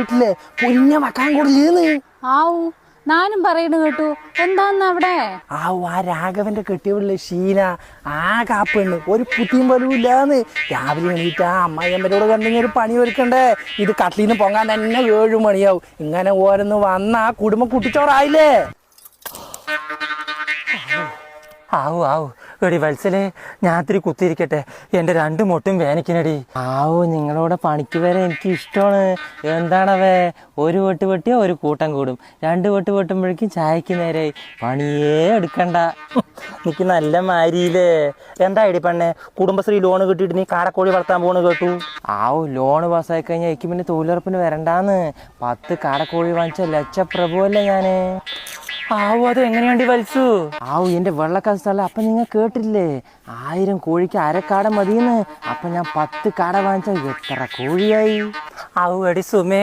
വീട്ടിലെ പൊന്നെ വെക്കാൻ കൊടുല്ലേന്ന്. ആവൂ ഞാനും പറയണ കേട്ടു. എന്താന്ന് അവിടെ? ആ രാഘവന്റെ കെട്ടിയുള്ള ഷീന ആ കാപ്പെണ്ണ് ഒരു പുത്തിയും പോലും ഇല്ലാന്ന്. രാവിലെ എണീറ്റാ അമ്മായിയമ്മരോട് കണ്ടെങ്കിൽ ഒരു പണി ഒരുക്കണ്ടേ. ഇത് കട്ടിലിന്ന് പൊങ്ങാൻ തന്നെ 7 മണിയാവും. ഇങ്ങനെ ഓരോന്ന് വന്നാ കുടുംബം കുട്ടിച്ചോറായില്ലേ. ആവു എടി വത്സലേ, ഞാൻ ഇത്തിരി കുത്തിയിരിക്കട്ടെ, എൻ്റെ 2 മുട്ടും വേനിക്കണടി. നിങ്ങളോടെ പണിക്ക് വരെ എനിക്ക് ഇഷ്ടമാണ്. എന്താണവേ, ഒരു വെട്ട് വെട്ടിയാൽ ഒരു കൂട്ടം കൂടും, 2 വെട്ട് വെട്ടുമ്പോഴേക്കും ചായക്ക് നേരെ പണിയേ എടുക്കണ്ട. എനിക്ക് നല്ല മാരിയില്ലേ. എന്താ ഐഡി പെണ്ണെ, കുടുംബശ്രീ ലോണ് കിട്ടിയിട്ട് നീ കാടക്കോഴി വളർത്താൻ പോണ് കേട്ടു. ലോണ് പാസ്സായി കഴിഞ്ഞാൽ എനിക്ക് പിന്നെ തൊഴിലുറപ്പിന് വരണ്ടാന്ന്. 10 കാടക്കോഴി വാങ്ങിച്ച ലക്ഷപ്രഭുവല്ലേ ഞാന്. അത് എങ്ങനെയുണ്ട് വത്സു? എന്റെ വെള്ളക്കാശ് സ്ഥലം അപ്പൊ നിങ്ങൾ കേട്ടില്ലേ, 1000 കോഴിക്ക് 1/2 കാട മതിയെന്ന്. അപ്പൊ ഞാൻ 10 കാട വാങ്ങിച്ച എത്ര കോഴിയായി? എടി സുമേ,